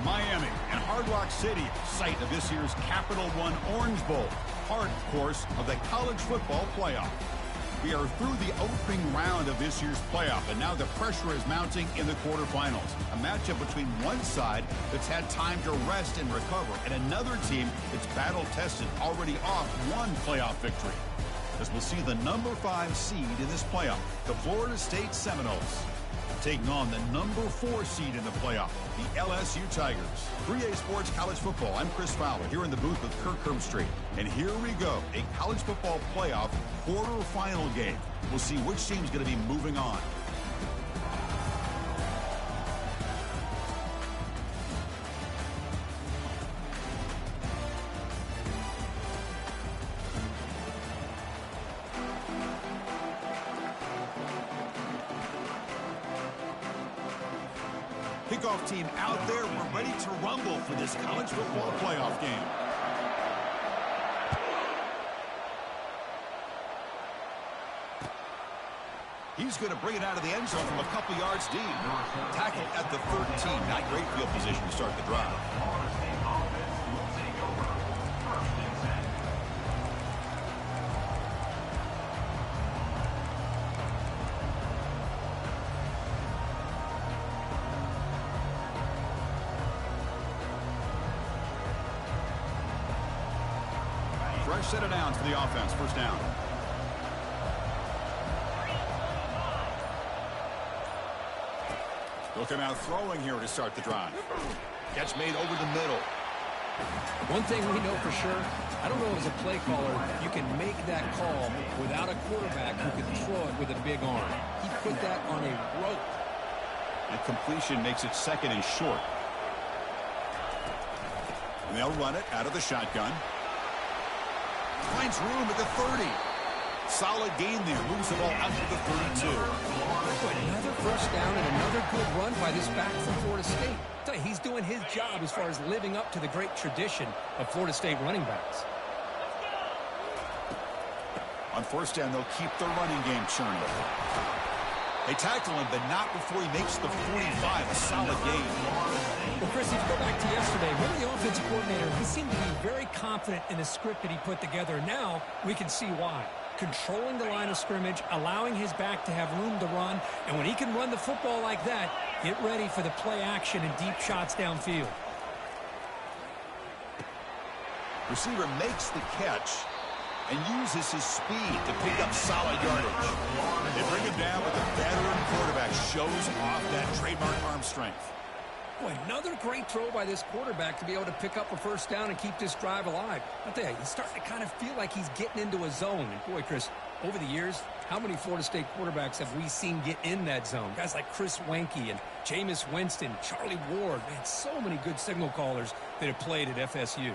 Miami and Hard Rock City, site of this year's Capital One Orange Bowl, part, of course, of the college football playoff. We are through the opening round of this year's playoff, and now the pressure is mounting in the quarterfinals. A matchup between one side that's had time to rest and recover, and another team that's battle-tested, already off one playoff victory. As we'll see the number 5 seed in this playoff, the Florida State Seminoles, taking on the number 4 seed in the playoff, the LSU Tigers. 3A Sports College Football, I'm Chris Fowler, here in the booth with Kirk Herbstreit. And here we go, a college football playoff quarterfinal game. We'll see which team's going to be moving on. Kickoff team out there. We're ready to rumble for this college football playoff game. He's going to bring it out of the end zone from a couple yards deep. Tackled at the 13. Not great field position to start the drive. Fresh set of downs for the offense. First down. They'll come out throwing here to start the drive. Catch made over the middle. One thing we know for sure, I don't know as a play caller, you can make that call without a quarterback who can throw it with a big arm. He put that on a rope. And completion makes it second and short. And they'll run it out of the shotgun. Finds room at the 30. Solid gain there. Moves the ball out to the 32. Another first down and another good run by this back from Florida State. I tell you, he's doing his job as far as living up to the great tradition of Florida State running backs. On first down, they'll keep the running game churning. They tackle him, but not before he makes the 45. A solid gain. Well, Chris, if you go back to yesterday, remember the offensive coordinator, he seemed to be very confident in the script that he put together. Now we can see why. Controlling the line of scrimmage, allowing his back to have room to run, and when he can run the football like that, get ready for the play action and deep shots downfield. Receiver makes the catch and uses his speed to pick up solid yardage. They bring him down, but the veteran quarterback shows off that trademark arm strength. Boy, another great throw by this quarterback to be able to pick up a first down and keep this drive alive. I'll tell you, he's starting to kind of feel like he's getting into a zone. And boy, Chris, over the years, how many Florida State quarterbacks have we seen get in that zone? Guys like Chris Weinke and Jameis Winston, Charlie Ward. Man, so many good signal callers that have played at FSU.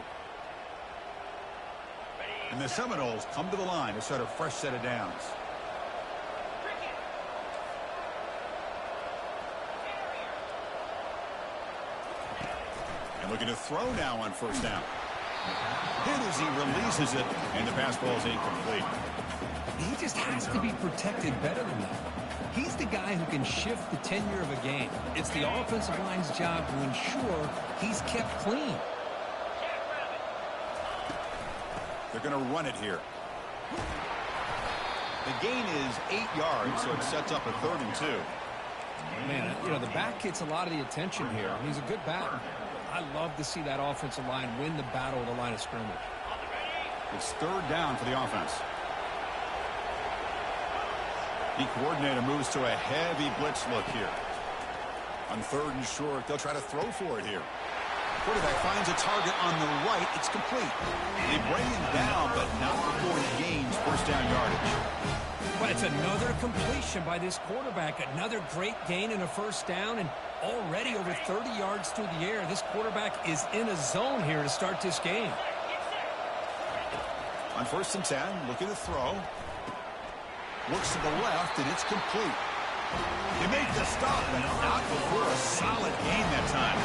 And the Seminoles come to the line to start a fresh set of downs. And looking to throw now on first down. Hit as he releases it, and the pass ball is incomplete. He just has to be protected better than that. He's the guy who can shift the tenure of a game. It's the offensive line's job to ensure he's kept clean. They're going to run it here. The gain is 8 yards, so it sets up a 3rd and 2. Man, you know, the back gets a lot of the attention here. I mean, he's a good back. I love to see that offensive line win the battle of the line of scrimmage. It's 3rd down for the offense. The coordinator moves to a heavy blitz look here. On 3rd and short, they'll try to throw for it here. Quarterback finds a target on the right. It's complete. They bring him down, but not before he gains first down yardage. But it's another completion by this quarterback. Another great gain in a first down, and already over 30 yards through the air. This quarterback is in a zone here to start this game. On 1st and 10, looking to throw. Looks to the left, and it's complete. They make the stop, but not before a solid gain that time.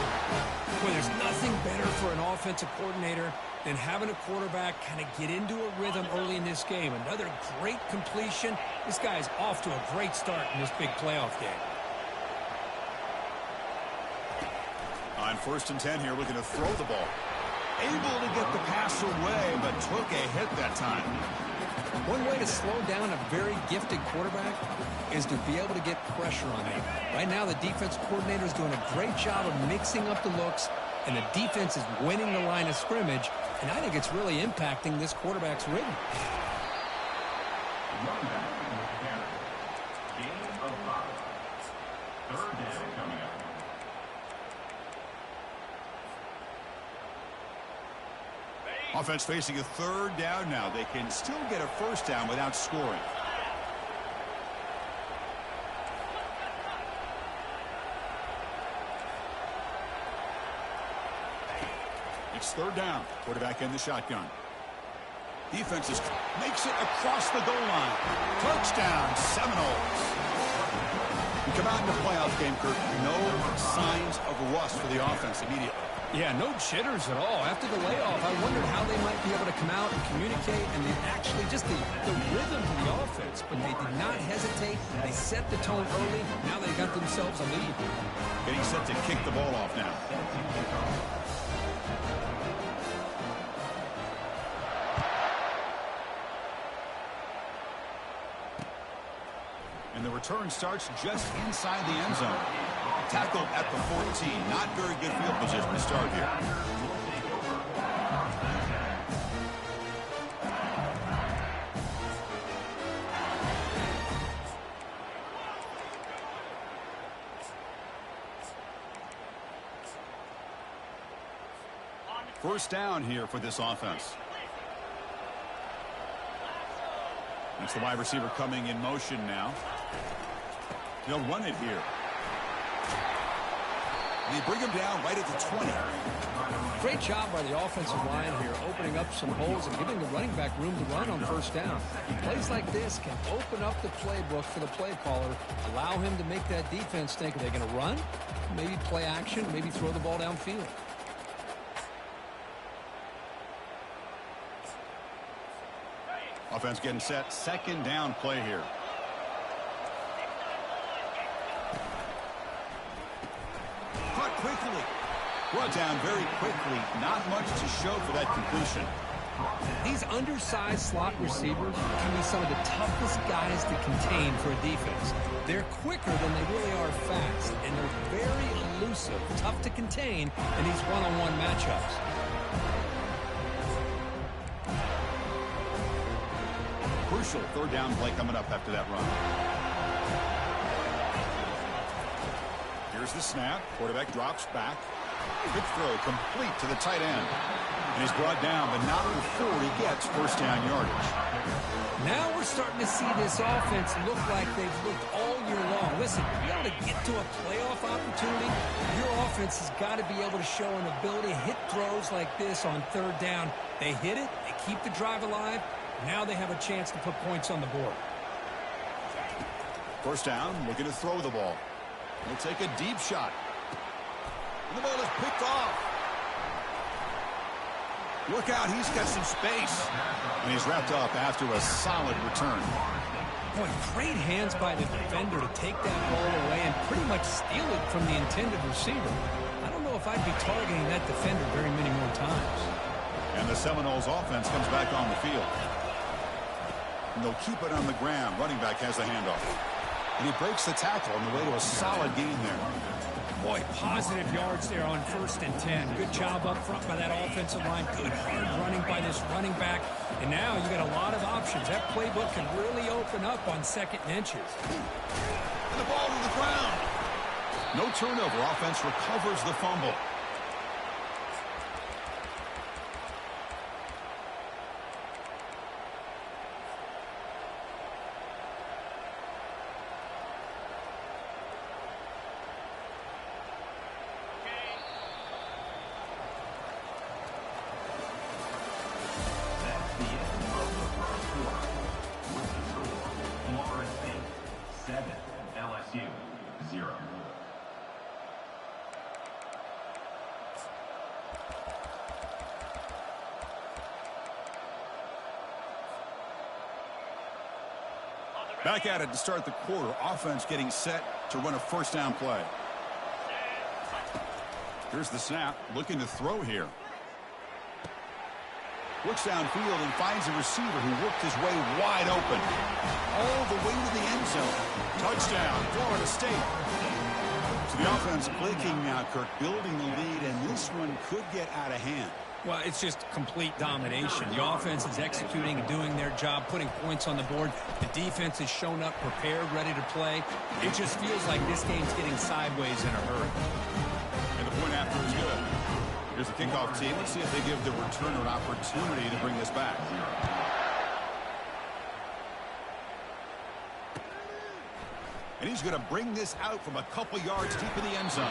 Well, there's nothing better for an offensive coordinator than having a quarterback kind of get into a rhythm early in this game. Another great completion. This guy's off to a great start in this big playoff game. On 1st and 10 here, looking to throw the ball. Able to get the pass away, but took a hit that time. One way to slow down a very gifted quarterback is to be able to get pressure on him. Right now, the defense coordinator is doing a great job of mixing up the looks, and the defense is winning the line of scrimmage, and I think it's really impacting this quarterback's rhythm. Offense facing a 3rd down now. They can still get a 1st down without scoring. It's 3rd down. Quarterback in the shotgun. Defense makes it across the goal line. Touchdown, Seminoles. We come out in the playoff game, Kirk. No signs of rust for the offense immediately. Yeah, no jitters at all. After the layoff, I wondered how they might be able to come out and communicate and actually just the rhythm to the offense. But they did not hesitate. They set the tone early. Now they got themselves a lead. Getting set to kick the ball off now. And the return starts just inside the end zone. Tackled at the 14. Not very good field position to start here. First down here for this offense. That's the wide receiver coming in motion now. They'll run it here. They bring him down right at the 20. Great job by the offensive line here, opening up some holes and giving the running back room to run on 1st down. Plays like this can open up the playbook for the play caller, allow him to make that defense think, are they going to run? Maybe play action, maybe throw the ball downfield. Offense getting set. 2nd down play here. Caught quickly. Brought down very quickly. Not much to show for that completion. These undersized slot receivers can be some of the toughest guys to contain for a defense. They're quicker than they really are fast, and they're very elusive, tough to contain in these one-on-one matchups. Crucial 3rd down play coming up after that run. Here's the snap. Quarterback drops back. Good throw complete to the tight end. And he's brought down, but not before he gets 1st down yardage. Now we're starting to see this offense look like they've looked all year long. Listen, to be able to get to a playoff opportunity, your offense has got to be able to show an ability to hit throws like this on 3rd down. They hit it, they keep the drive alive. Now they have a chance to put points on the board. 1st down, looking to throw the ball. He'll take a deep shot. And the ball is picked off. Look out, he's got some space. And he's wrapped up after a solid return. Boy, great hands by the defender to take that ball away and pretty much steal it from the intended receiver. I don't know if I'd be targeting that defender very many more times. And the Seminoles offense comes back on the field. And they'll keep it on the ground. Running back has the handoff. And he breaks the tackle on the way to a solid gain there. Boy, positive yards there on 1st and 10. Good job up front by that offensive line. Good hard running by this running back. And now you got a lot of options. That playbook can really open up on 2nd and inches. And the ball to the ground. No turnover. Offense recovers the fumble. Back at it to start the quarter. Offense getting set to run a 1st down play. Here's the snap, looking to throw here. Looks downfield and finds a receiver who worked his way wide open. All the way to the end zone. Touchdown, Florida State. So the offense clicking now, Kirk, building the lead, and this one could get out of hand. Well, it's just complete domination. The offense is executing and doing their job, putting points on the board. The defense has shown up, prepared, ready to play. It just feels like this game's getting sideways in a hurry. And the point after is good. Here's the kickoff team. Let's see if they give the returner an opportunity to bring this back. And he's going to bring this out from a couple yards deep in the end zone.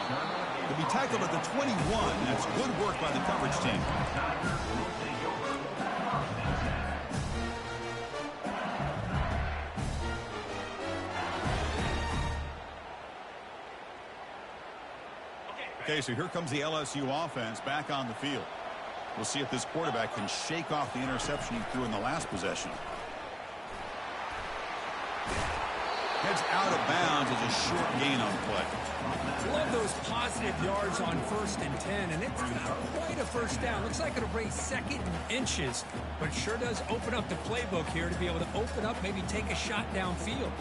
He'll be tackled at the 21. That's good work by the coverage team. Okay, so here comes the LSU offense back on the field. We'll see if this quarterback can shake off the interception he threw in the last possession. Heads out of bounds as a short gain on play. Love those positive yards on 1st and 10, and it's not quite a first down. Looks like it'll raise 2nd and inches, but sure does open up the playbook here to be able to open up, maybe take a shot downfield.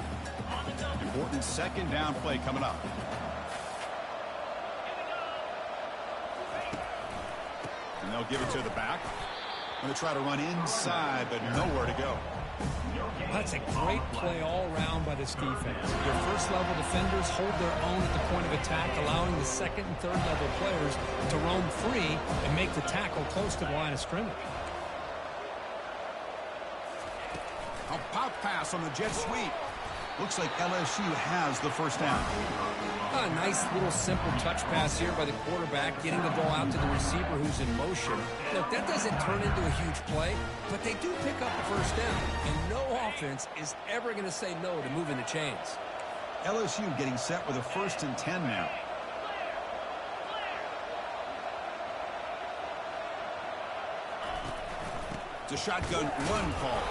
Important 2nd down play coming up. And they'll give it to the back. Going to try to run inside, but nowhere to go. That's a great play all around by this defense. Your first-level defenders hold their own at the point of attack, allowing the 2nd and 3rd level players to roam free and make the tackle close to the line of scrimmage. A pop pass on the jet sweep. Looks like LSU has the first down. A nice little simple touch pass here by the quarterback, getting the ball out to the receiver who's in motion. Look, that doesn't turn into a huge play, but they do pick up the first down, and no offense is ever going to say no to moving the chains. LSU getting set with a 1st and 10 now. It's a shotgun run call.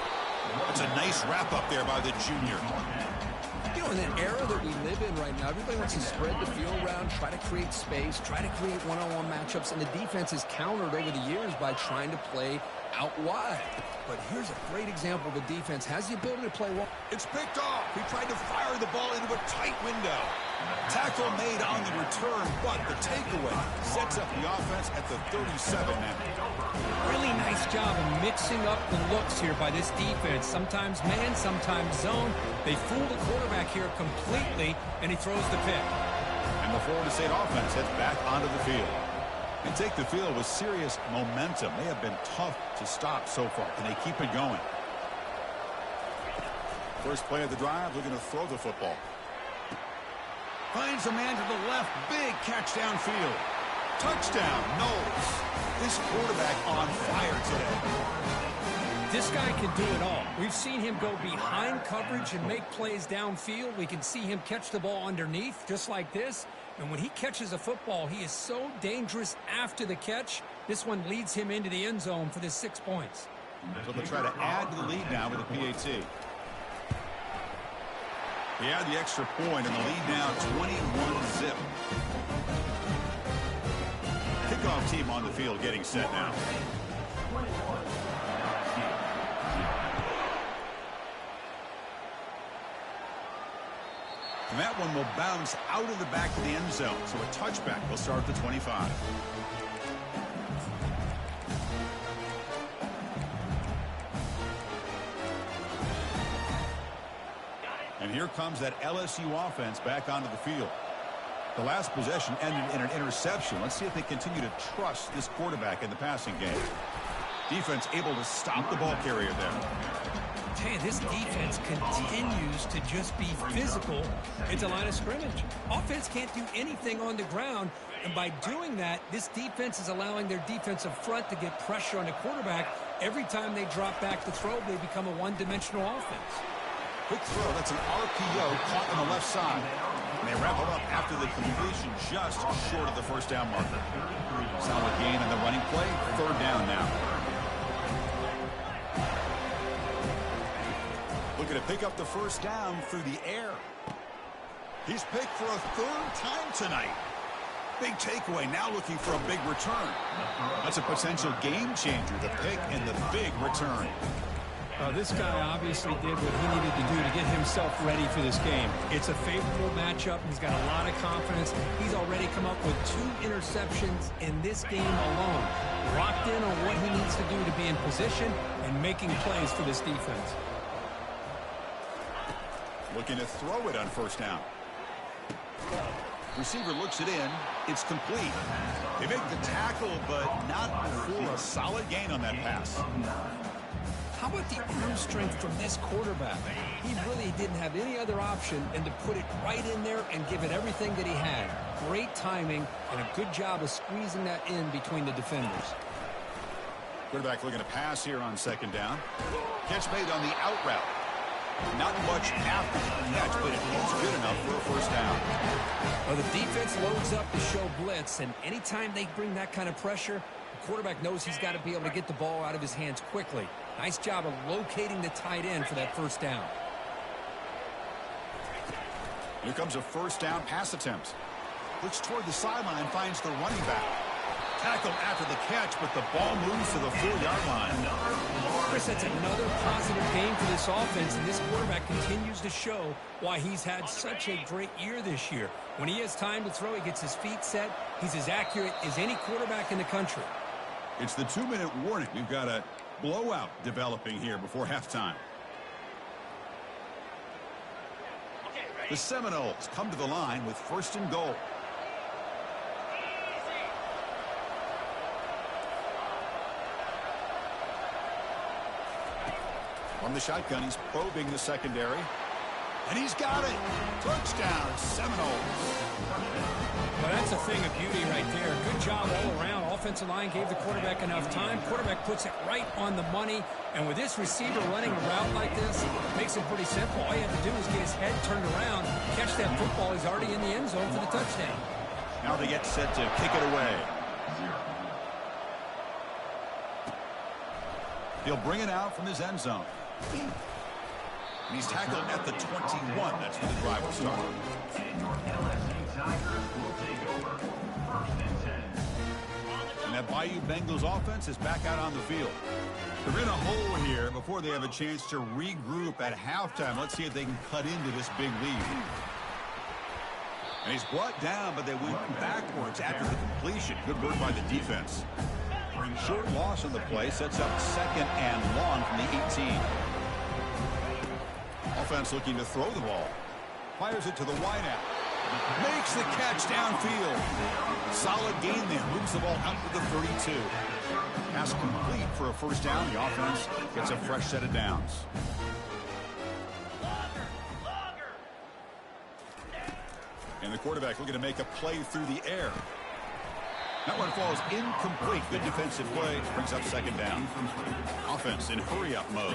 That's a nice wrap up there by the junior. You know, in an era that we live in right now, everybody wants to spread the field around, try to create space, try to create one-on-one matchups, and the defense is countered over the years by trying to play out wide. But here's a great example. The defense has the ability to play well. It's picked off. He tried to fire the ball into a tight window. Tackle made on the return, but the takeaway sets up the offense at the 37 now. Really nice job of mixing up the looks here by this defense. Sometimes man, sometimes zone. They fool the quarterback here completely, and he throws the pick. And the Florida State offense heads back onto the field. And take the field with serious momentum. They have been tough to stop so far. Can they keep it going? First play of the drive, looking to throw the football. Finds a man to the left. Big catch downfield. Touchdown, Knowles. This quarterback on fire today. This guy can do it all. We've seen him go behind coverage and make plays downfield. We can see him catch the ball underneath, just like this. And when he catches a football, he is so dangerous after the catch. This one leads him into the end zone for the 6 points. So they'll try to add to the lead now with a PAT. He had the extra point, and the lead now 21-zip. Kickoff team on the field getting set now. And that one will bounce out of the back of the end zone. So a touchback will start at the 25. And here comes that LSU offense back onto the field. The last possession ended in an interception. Let's see if they continue to trust this quarterback in the passing game. Defense able to stop the ball carrier there. Hey, this defense continues to just be physical at the line of scrimmage. Offense can't do anything on the ground, and by doing that, this defense is allowing their defensive front to get pressure on the quarterback. Every time they drop back to throw, they become a one-dimensional offense. Quick throw, that's an RPO caught on the left side. And they wrap it up after the completion just short of the first down marker. Solid gain on the running play, 3rd down now. Looking to pick up the first down through the air. He's picked for a 3rd time tonight. Big takeaway, now looking for a big return. That's a potential game changer, the pick and the big return. This guy obviously did what he needed to do to get himself ready for this game. It's a favorable matchup. He's got a lot of confidence. He's already come up with 2 interceptions in this game alone. Locked in on what he needs to do to be in position and making plays for this defense. Looking to throw it on first down. Receiver looks it in. It's complete. They make the tackle, but not before a solid gain on that pass. How about the arm strength from this quarterback? He really didn't have any other option than to put it right in there and give it everything that he had. Great timing and a good job of squeezing that in between the defenders. Quarterback looking to pass here on second down. Catch made on the out route. Not much after the catch, but it looks good enough for a first down. Well, the defense loads up to show blitz, and anytime they bring that kind of pressure, the quarterback knows he's got to be able to get the ball out of his hands quickly. Nice job of locating the tight end for that first down. Here comes a first down pass attempt. Looks toward the sideline, finds the running back. Tackled after the catch, but the ball moves to the 4-yard line. Chris, that's another positive game for this offense, and this quarterback continues to show why he's had such a great year this year. When he has time to throw, he gets his feet set. He's as accurate as any quarterback in the country. It's the 2-minute warning. We've got a blowout developing here before halftime. The Seminoles come to the line with first and goal. From the shotgun, he's probing the secondary. And he's got it. Touchdown, Seminoles. Well, that's a thing of beauty right there. Good job all around. Offensive line gave the quarterback enough time. Quarterback puts it right on the money. And with this receiver running a route like this, it makes it pretty simple. All you have to do is get his head turned around, catch that football. He's already in the end zone for the touchdown. Now they get set to kick it away. He'll bring it out from his end zone. And he's tackled at the 21. That's where the drive will start. And that Bayou Bengals offense is back out on the field. They're in a hole here before they have a chance to regroup at halftime. Let's see if they can cut into this big lead. And he's brought down, but they went backwards after the completion. Good work by the defense. Short loss on the play sets up second and long from the 18. Offense looking to throw the ball. Fires it to the wideout. Makes the catch downfield. Solid gain there. Moves the ball out to the 32. Pass complete for a first down. The offense gets a fresh set of downs. And the quarterback looking to make a play through the air. That one falls incomplete. Good defensive play. Brings up second down. Offense in hurry-up mode.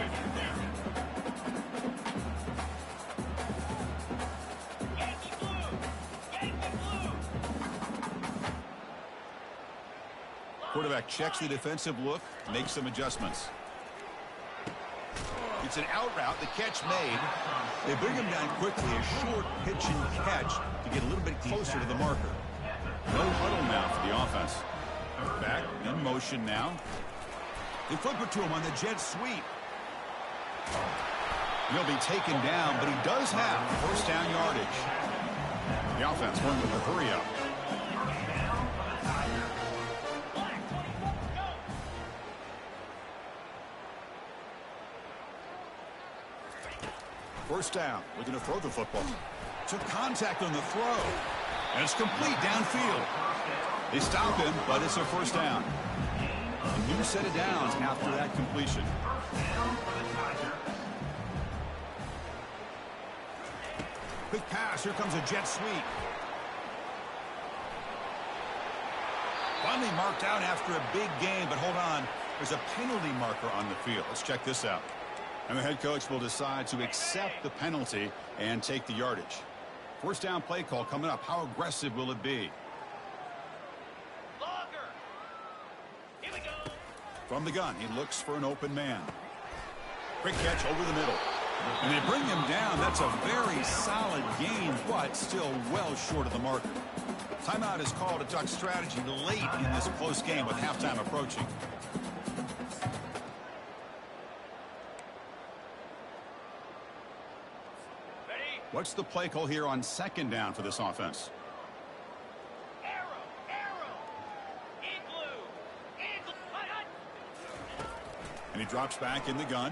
Quarterback checks the defensive look, makes some adjustments. It's an out route, the catch made. They bring him down quickly, a short pitch and catch to get a little bit closer to the marker. No huddle now for the offense. Back in motion now. They flip it to him on the jet sweep. He'll be taken down, but he does have first down yardage. The offense going with a hurry up. First down, looking to throw the football. Took contact on the throw. And it's complete downfield. They stop him, but it's a first down. A new set of downs after that completion. Quick pass, here comes a jet sweep. Finally marked out after a big gain, but hold on. There's a penalty marker on the field. Let's check this out. And the head coach will decide to accept the penalty and take the yardage. First down play call coming up. How aggressive will it be? Longer. Here we go. From the gun, he looks for an open man. Quick catch over the middle. And they bring him down. That's a very solid gain, but still well short of the marker. Timeout is called to duck strategy late in this close game with halftime approaching. Ready? What's the play call here on second down for this offense? Arrow, arrow. Igloo, igloo. Hut, hut. And he drops back in the gun.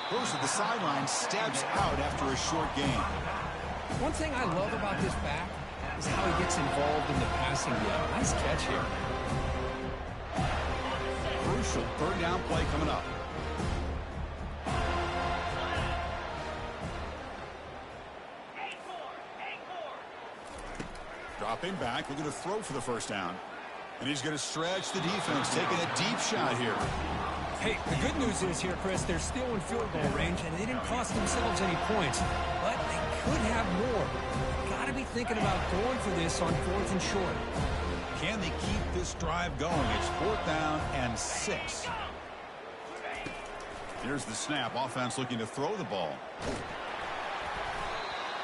Goes to the sideline, steps out after a short gain. One thing I love about this back is how he gets involved in the passing game. Nice catch here. Crucial third down play coming up. Dropping back, looking to throw for the first down. And he's going to stretch the defense, taking a deep shot here. Hey, the good news is here, Chris, they're still in field goal range, and they didn't cost themselves any points. But they could have more. Got to be thinking about going for this on 4th and short. Can they keep this drive going? It's 4th down and 6. Here's the snap. Offense looking to throw the ball.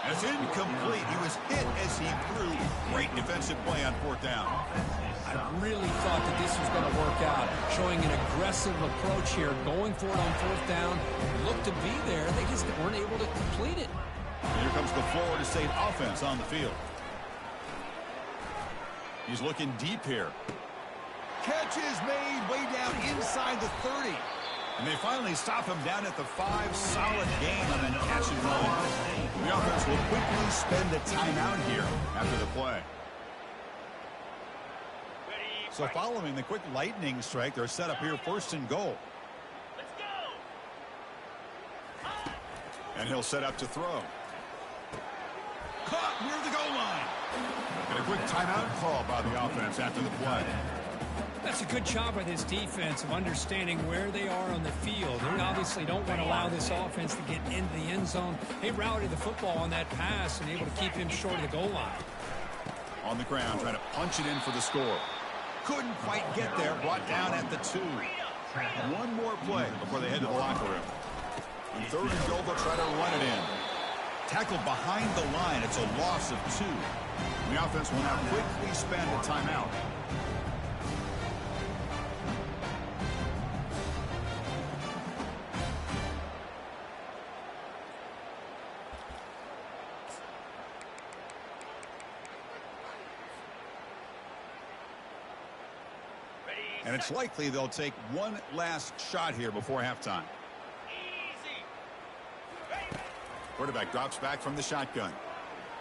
And it's incomplete. He was hit as he threw. Great defensive play on 4th down. I really thought that this was going to work out, showing an aggressive approach here, going for it on 4th down. Looked to be there. They just weren't able to complete it. And here comes the Florida State offense on the field. He's looking deep here. Catch is made way down inside the 30. And they finally stop him down at the 5. Solid gain on that catch and run. The offense will quickly spend a timeout here after the play. So following the quick lightning strike, they're set up here 1st and goal. Let's go. And he'll set up to throw. Caught near the goal line. And a quick timeout call by the offense after the play. That's a good job by this defense of understanding where they are on the field. They obviously don't want to allow this offense to get into the end zone. They routed the football on that pass and able to keep him short of the goal line. On the ground, trying to punch it in for the score. Couldn't quite get there, brought down at the 2. One more play before they head to the locker room. On 3rd and goal, they'll try to run it in. Tackled behind the line, it's a loss of 2. And the offense will now quickly spend a timeout. And it's likely they'll take one last shot here before halftime. Easy. Quarterback drops back from the shotgun.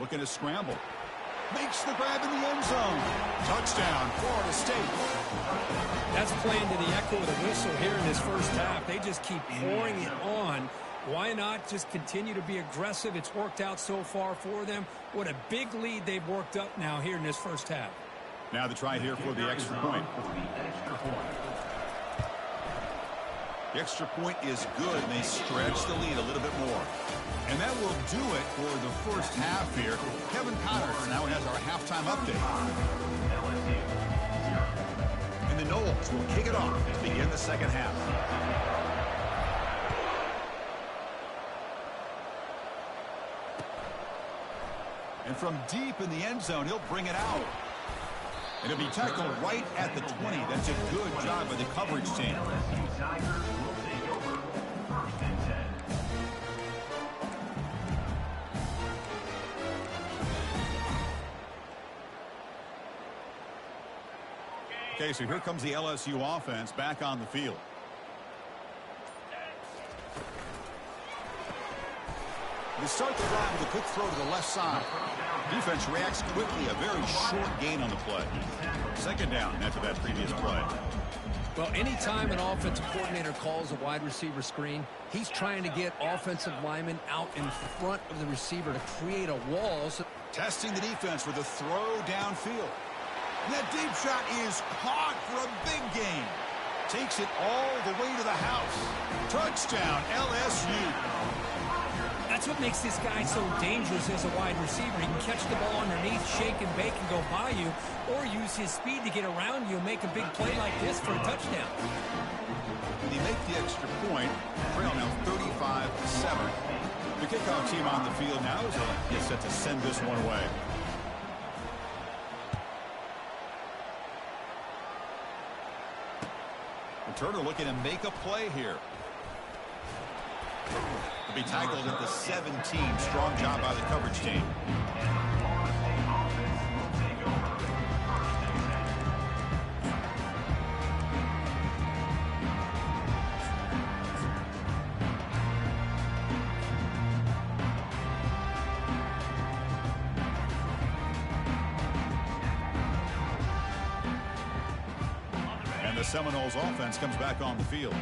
Looking to scramble. Makes the grab in the end zone. Touchdown, Florida State. That's playing to the echo of the whistle here in this first half. They just keep pouring it on. Why not just continue to be aggressive? It's worked out so far for them. What a big lead they've worked up now here in this first half. Now the try here for the extra point. The extra point is good, and they stretch the lead a little bit more. And that will do it for the first half here. Kevin Connors now has our halftime update. And the Noles will kick it off to begin the second half. And from deep in the end zone, he'll bring it out. And it'll be tackled right at the 20. That's a good job by the coverage team. Okay, so here comes the LSU offense back on the field. They start the drive with a quick throw to the left side. Defense reacts quickly, a very short gain on the play. Second down after that previous play. Well, anytime an offensive coordinator calls a wide receiver screen, he's trying to get offensive linemen out in front of the receiver to create a wall. Testing the defense with a throw downfield. And that deep shot is caught for a big gain. Takes it all the way to the house. Touchdown, LSU. That's what makes this guy so dangerous as a wide receiver. He can catch the ball underneath, shake and bake, and go by you, or use his speed to get around you and make a big play like this for a touchdown. When you make the extra point, trail now 35-7. The kickoff team on the field now is set to send this one away. Turner looking to make a play here. To be tackled at the 17. Strong job by the coverage team. The Seminoles offense comes back on the field.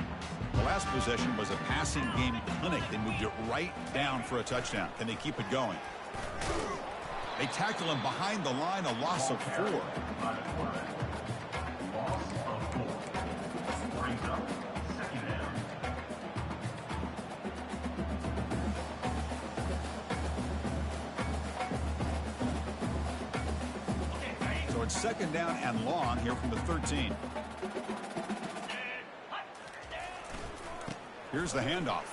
The last possession was a passing game clinic. They moved it right down for a touchdown. Can they keep it going? They tackle him behind the line, a loss of 4. So it's 2nd down and long here from the 13. Here's the handoff.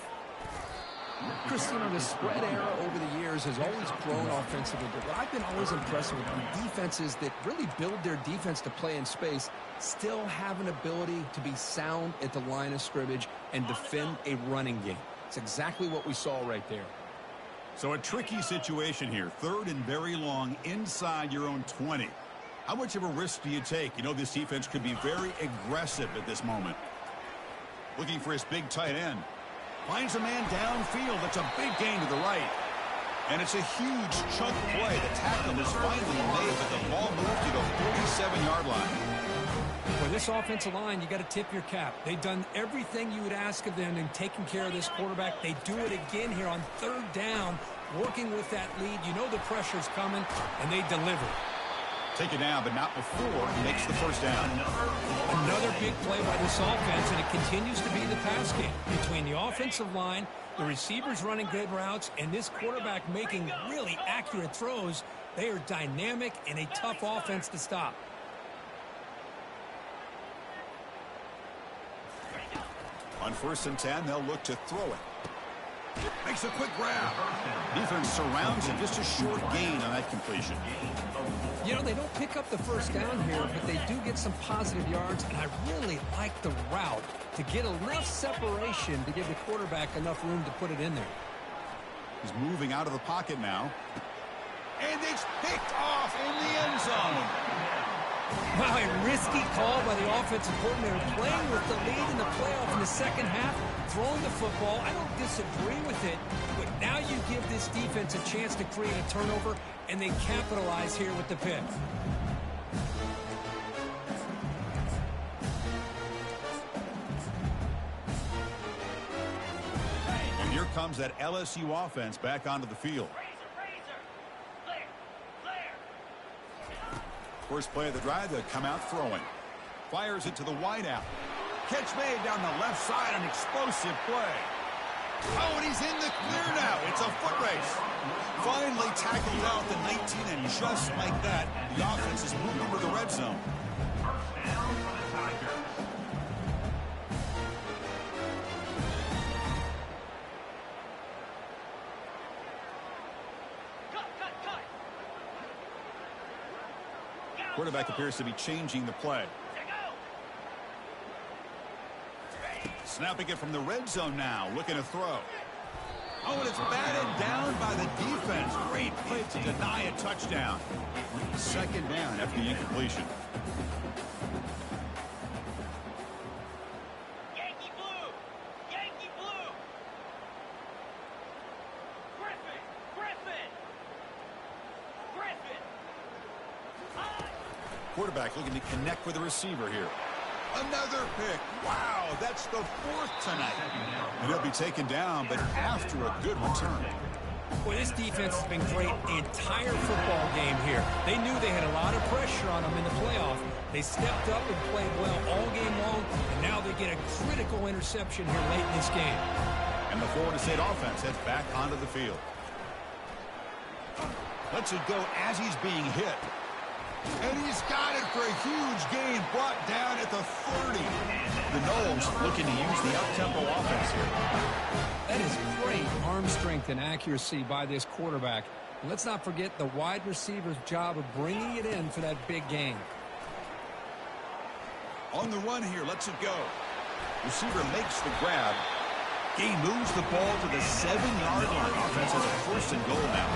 Christina, the spread era over the years has always grown offensively, but what I've been always impressed with are defenses that really build their defense to play in space still have an ability to be sound at the line of scrimmage and defend a running game. It's exactly what we saw right there. So a tricky situation here. 3rd and very long inside your own 20. How much of a risk do you take? You know, this defense could be very aggressive at this moment. Looking for his big tight end. Finds a man downfield. That's a big gain to the right. And it's a huge chunk play. The tackle is finally made, but the ball moved to the 47-yard line. For this offensive line, you got to tip your cap. They've done everything you would ask of them in taking care of this quarterback. They do it again here on 3rd down, working with that lead. You know the pressure's coming, and they deliver. Take it down, but not before he makes the 1st down. Another big play by this offense, and it continues to be the pass game between the offensive line, the receivers running good routes, and this quarterback making really accurate throws. They are dynamic and a tough offense to stop. On 1st and 10, they'll look to throw it. Makes a quick grab. Defense surrounds him. Just a short gain on that completion. You know, they don't pick up the 1st down here, but they do get some positive yards, and I really like the route to get enough separation to give the quarterback enough room to put it in there. He's moving out of the pocket now. And it's picked off in the end zone. Wow, a risky call by the offensive coordinator, playing with the lead in the playoff in the 2nd half, throwing the football. I don't disagree with it, but now you give this defense a chance to create a turnover, and they capitalize here with the pick. And here comes that LSU offense back onto the field. First play of the drive, they come out throwing. Fires it to the wideout. Catch made down the left side, an explosive play. Oh, and he's in the clear now. It's a foot race. Finally tackled out the 19, and just like that, the offense is moving into the red zone. Quarterback appears to be changing the play. Snapping it from the red zone now, looking to throw. Oh, and it's batted down by the defense. Great play to deny a touchdown. 2nd down after the incompletion. Yankee blue! Yankee blue! Griffin! Quarterback looking to connect with the receiver here. Another pick. Wow, that's the 4th tonight. And he'll be taken down, but after a good return. Boy, this defense has been great the entire football game here. They knew they had a lot of pressure on them in the playoff. They stepped up and played well all game long, and now they get a critical interception here late in this game. And the Florida State offense heads back onto the field. Lets it go as he's being hit. And he's got it for a huge gain, brought down at the 30. The Noles looking to use the up-tempo offense here. That is great arm strength and accuracy by this quarterback. And let's not forget the wide receiver's job of bringing it in for that big gain. On the run here, lets it go. Receiver makes the grab. He moves the ball to the 7-yard line. Offense has a first and goal now.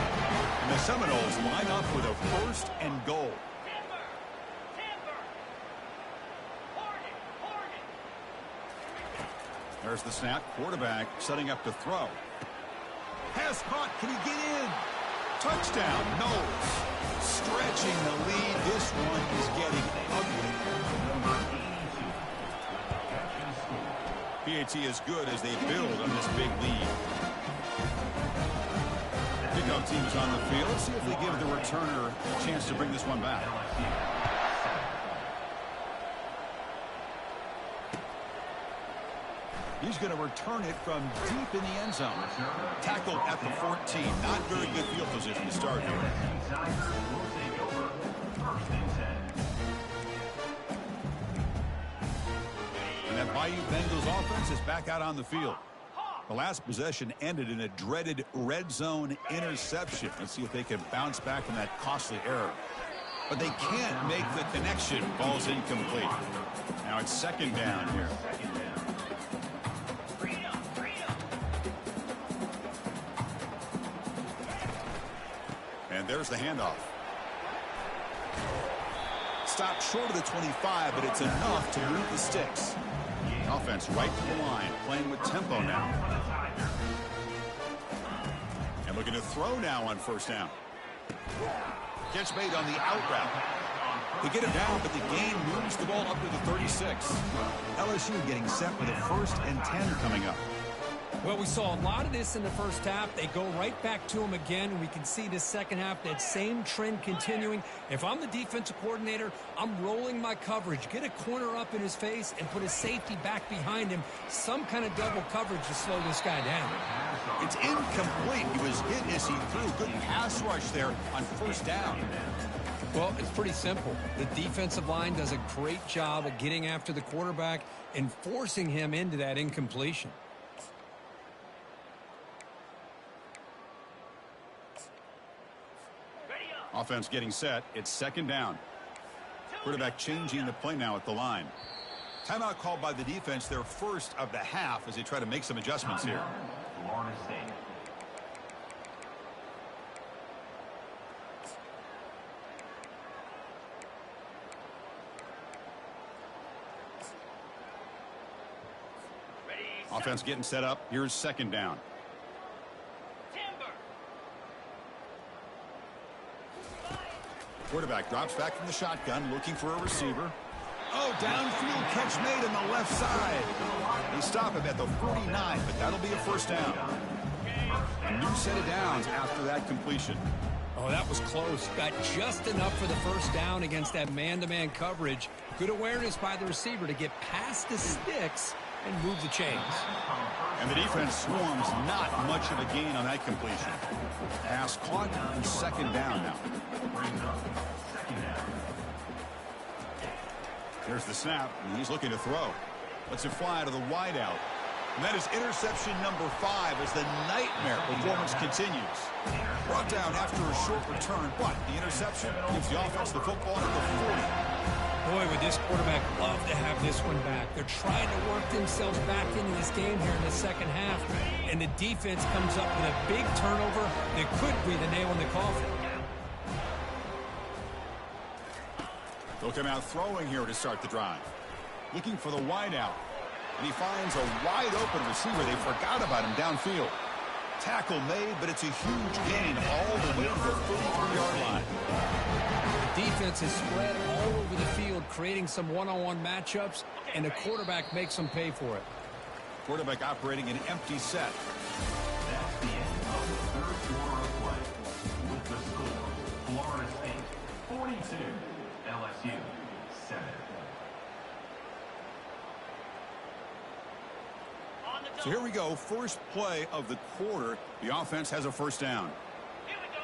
And the Seminoles line up with a first and goal. Timber! Timber! Hornet! Hornet! There's the snap. Quarterback setting up to throw. Pass caught. Can he get in? Touchdown. Knowles. Stretching the lead. This one is getting ugly. PAT is good as they build on this big lead. Pickup team is on the field. Let's see if they give the returner a chance to bring this one back. He's going to return it from deep in the end zone. Tackled at the 14. Not very good field position to start here. And that Bayou Bengals offense is back out on the field. The last possession ended in a dreaded red zone interception. Let's see if they can bounce back from that costly error. But they can't make the connection. Ball's incomplete. Now it's second down here. And there's the handoff. Stopped short of the 25, but it's enough to move the sticks. Offense right to the line, playing with tempo now. And looking to throw now on first down. Catch made on the out route. They get it down, but the gain moves the ball up to the 36. LSU getting set with a first and 10 coming up. Well, we saw a lot of this in the first half. They go right back to him again, and we can see the second half, that same trend continuing. If I'm the defensive coordinator, I'm rolling my coverage. Get a corner up in his face and put a safety back behind him. Some kind of double coverage to slow this guy down. It's incomplete. He was hit as he threw. Good pass rush there on first down. Well, it's pretty simple. The defensive line does a great job of getting after the quarterback and forcing him into that incompletion. Offense getting set. It's second down. Quarterback changing the play now at the line. Timeout called by the defense, their first of the half, as they try to make some adjustments here. Offense getting set up. Here's second down. Quarterback drops back from the shotgun, looking for a receiver. Oh, downfield catch made on the left side. They stop him at the 49, but that'll be a first down. A new set of downs after that completion. Oh, that was close. Got just enough for the first down against that man-to-man coverage. Good awareness by the receiver to get past the sticks and move the chains. And the defense swarms, not much of a gain on that completion. Pass caught and second down now. There's the snap, and he's looking to throw. Lets it fly to the wideout. And that is interception number 5 as the nightmare performance continues. Brought down after a short return, but the interception gives the offense the football at the 40. Boy, would this quarterback love to have this one back. They're trying to work themselves back into this game here in the second half, and the defense comes up with a big turnover that could be the nail in the coffin. They'll come out throwing here to start the drive. Looking for the wideout. And he finds a wide-open receiver. They forgot about him downfield. Tackle made, but it's a huge gain all the way to the 33-yard line. The defense is spread all over the field, creating some one-on-one matchups, and the quarterback makes them pay for it. Quarterback operating an empty set. That's the end of the third quarter of play. With the score, Florida State 42, LSU 7. So here we go, first play of the quarter. The offense has a first down. Here we go.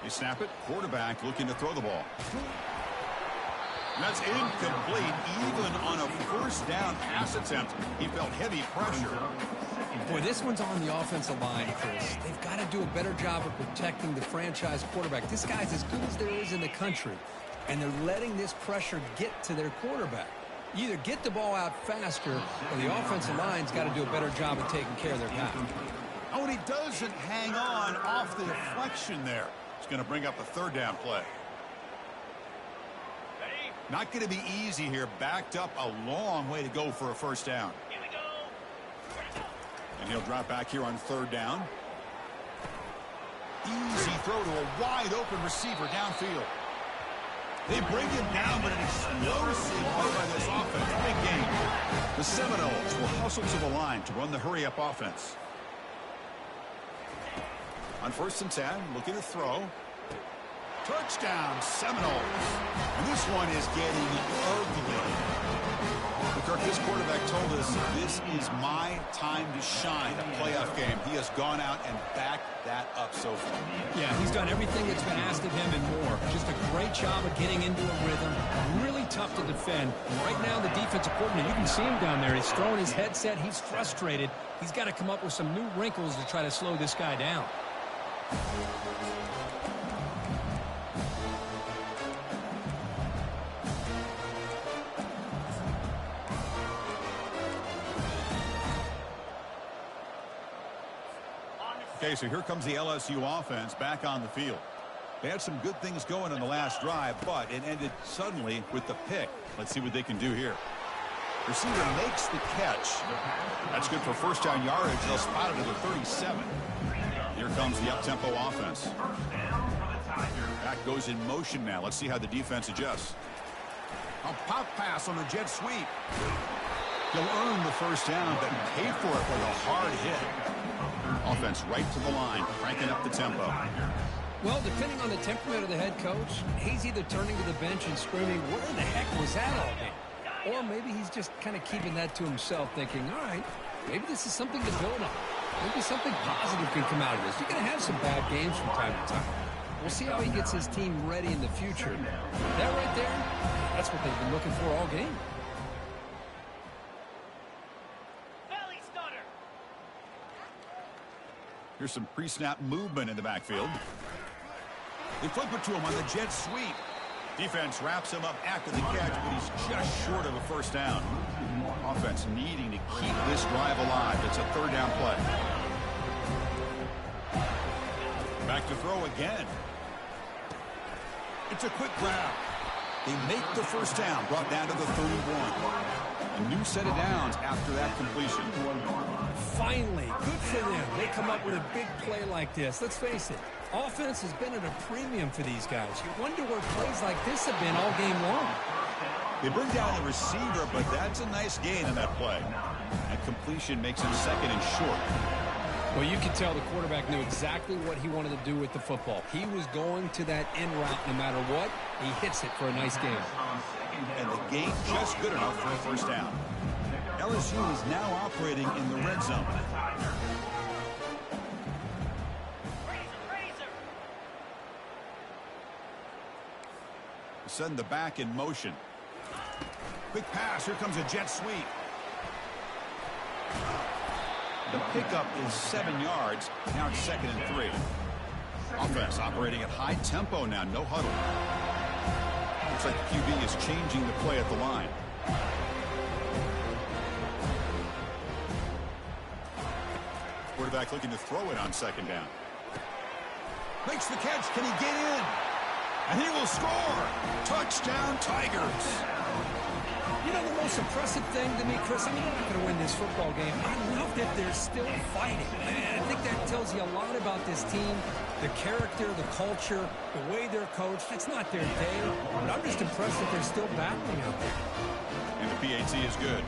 They snap it. Quarterback looking to throw the ball. And that's incomplete. Even on a first down pass attempt, he felt heavy pressure. Boy, this one's on the offensive line, Chris. They've got to do a better job of protecting the franchise quarterback. This guy's as good as there is in the country, and they're letting this pressure get to their quarterback. You either get the ball out faster, or the offensive line's got to do a better job of taking care of their pass. Oh, and he doesn't hang on off the deflection there. It's going to bring up a third down play. Ready? Not going to be easy here. Backed up a long way to go for a first down. Here we go. Ready, go. And he'll drop back here on third down. Easy throw to a wide open receiver downfield. They bring him down, but an explosive play by this offense. Big game. The Seminoles will hustle to the line to run the hurry-up offense. On 1st and 10, looking to throw. Touchdown, Seminoles. And this one is getting ugly. Kirk, this quarterback told us this is my time to shine, a playoff game. He has gone out and backed that up so far. Yeah, he's done everything that's been asked of him and more. Just a great job of getting into a rhythm. Really tough to defend. Right now, the defensive coordinator, you can see him down there. He's throwing his headset. He's frustrated. He's got to come up with some new wrinkles to try to slow this guy down. Okay, so here comes the LSU offense back on the field. They had some good things going in the last drive, but it ended suddenly with the pick. Let's see what they can do here. Receiver makes the catch. That's good for first down yardage. They'll spot it at the 37. Here comes the up-tempo offense. Back goes in motion now. Let's see how the defense adjusts. A pop pass on the jet sweep. He'll earn the first down, but pay for it with a hard hit. Offense right to the line, cranking up the tempo. Well, depending on the temperament of the head coach, he's either turning to the bench and screaming, where the heck was that all game? Or maybe he's just kind of keeping that to himself, thinking, all right, maybe this is something to build on. Maybe something positive can come out of this. You're going to have some bad games from time to time. We'll see how he gets his team ready in the future. That right there, that's what they've been looking for all game. Belly stunner. Here's some pre-snap movement in the backfield. They flip it to him on the jet sweep. Defense wraps him up after the catch, but he's just short of a first down. Offense needing to keep this drive alive. It's a third down play. Back to throw again. It's a quick grab. They make the first down, brought down to the 31. A new set of downs after that completion. Finally, good for them. They come up with a big play like this. Let's face it, offense has been at a premium for these guys. You wonder where plays like this have been all game long. They bring down the receiver, but that's a nice gain in that play. And completion makes him second and short. Well, you could tell the quarterback knew exactly what he wanted to do with the football. He was going to that in route no matter what. He hits it for a nice gain. And the gain just good enough for a first down. LSU is now operating in the red zone. Razor. Send the back in motion. Quick pass. Here comes a jet sweep. The pickup is 7 yards. Now it's 2nd and 3. Offense operating at high tempo now. No huddle. Looks like the QB is changing the play at the line. Quarterback looking to throw it on 2nd down. Makes the catch. Can he get in? And he will score. Touchdown, Tigers. You know, the most impressive thing to me, Chris, I mean, they're not going to win this football game. I love that they're still fighting. And I think that tells you a lot about this team, the character, the culture, the way they're coached. It's not their day, but I'm just impressed that they're still battling out there. And the PAT is good.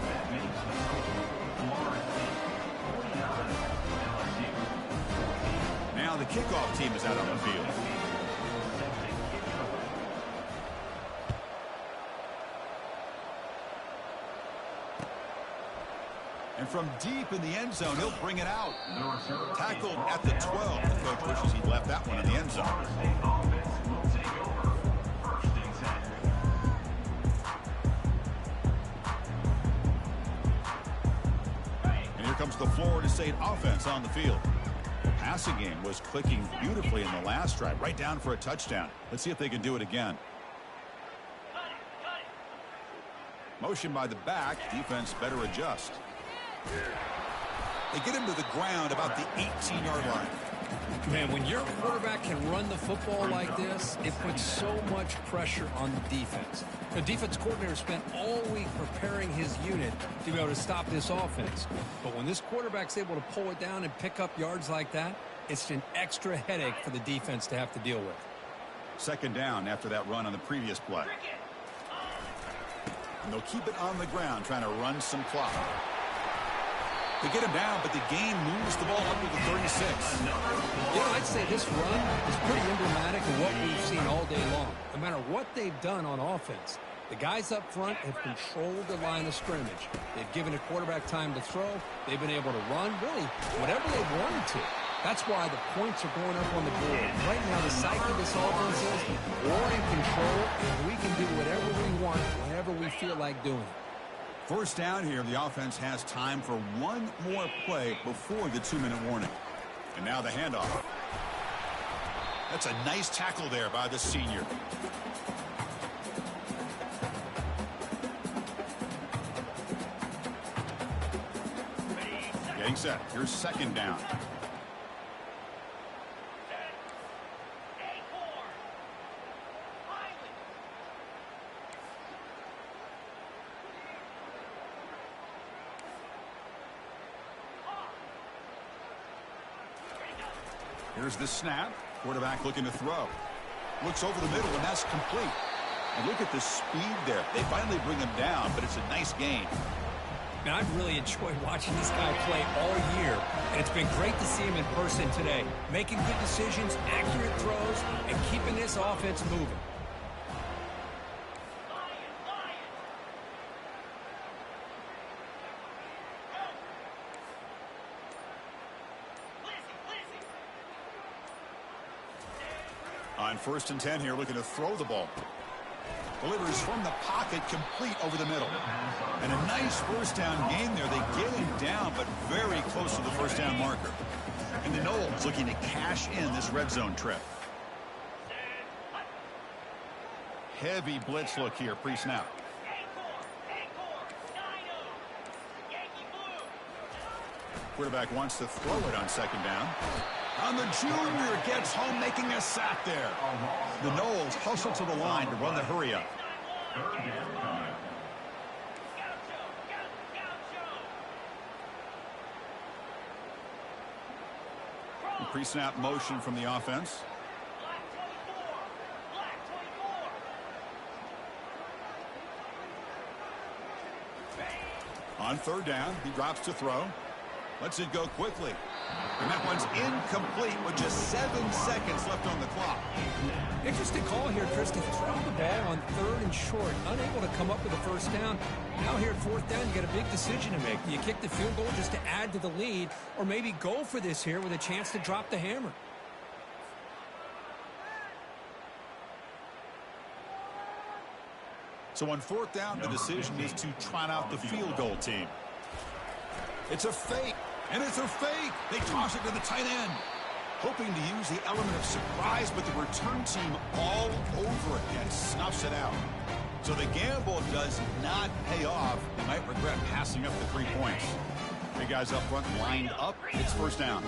Now the kickoff team is out on the field. And from deep in the end zone, he'll bring it out. Tackled at the 12. The coach wishes he'd left that one in the end zone. And here comes the Florida State offense on the field. The passing game was clicking beautifully in the last drive, right down for a touchdown. Let's see if they can do it again. Motion by the back. Defense better adjust. They get him to the ground about the 18-yard line. Man, when your quarterback can run the football like this, it puts so much pressure on the defense. The defense coordinator spent all week preparing his unit to be able to stop this offense. But when this quarterback's able to pull it down and pick up yards like that, it's an extra headache for the defense to have to deal with. Second down after that run on the previous play. And they'll keep it on the ground, trying to run some clock. They get him down, but the game moves the ball up to the 36. You know, I'd say this run is pretty emblematic of what we've seen all day long. No matter what they've done on offense, the guys up front have controlled the line of scrimmage. They've given the quarterback time to throw. They've been able to run, really, whatever they've wanted to. That's why the points are going up on the board. Right now, the psyche of this offense is we're in control, and we can do whatever we want, whenever we feel like doing it. First down here, the offense has time for one more play before the 2-minute warning. And now the handoff. That's a nice tackle there by the senior. Getting set. Here's second down. Here's the snap. Quarterback looking to throw. Looks over the middle, and that's complete. And look at the speed there. They finally bring him down, but it's a nice gain. Man, I've really enjoyed watching this guy play all year, and it's been great to see him in person today. Making good decisions, accurate throws, and keeping this offense moving. On 1st and 10 here, looking to throw the ball. Delivers from the pocket, complete over the middle. And a nice first down gain there. They get him down, but very close to the first down marker. And the Noles looking to cash in this red zone trip. Heavy blitz look here, pre-snap. Quarterback wants to throw it on second down. And the junior gets home, making a sack there. The Noles hustle to the line to run the hurry up. Pre-snap motion from the offense. On third down, he drops to throw. Lets it go quickly. And that one's incomplete with just 7 seconds left on the clock. Interesting call here, Chris, to throw the ball on 3rd and short. Unable to come up with a first down. Now here at 4th down, you got a big decision to make. Do you kick the field goal just to add to the lead, or maybe go for this here with a chance to drop the hammer? So on 4th down, the decision is to trot out the field goal team. It's a fake, and it's a fake. They toss it to the tight end, hoping to use the element of surprise, but the return team all over again snuffs it out. So the gamble does not pay off. They might regret passing up the 3 points. Big guys up front lined up. It's first down.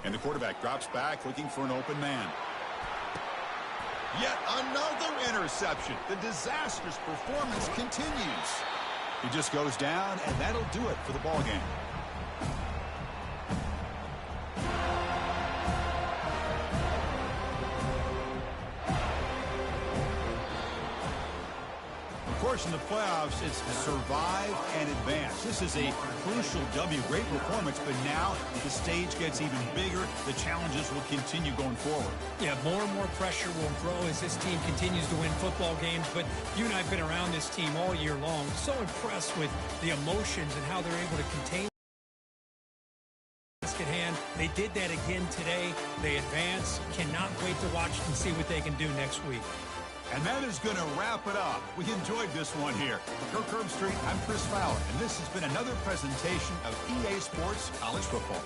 And the quarterback drops back looking for an open man. Yet another interception. The disastrous performance continues. He just goes down, and that'll do it for the ball game. Of course, in the playoffs, it's survive and advance. This is a crucial W. Great performance, but now the stage gets even bigger. The challenges will continue going forward. Yeah, more and more pressure will grow as this team continues to win football games. But you and I have been around this team all year long. So impressed with the emotions and how they're able to contain the task at hand. They did that again today. They advance. Cannot wait to watch and see what they can do next week. And that is going to wrap it up. We enjoyed this one here. For Kirk Herbstreit, I'm Chris Fowler, and this has been another presentation of EA Sports College Football.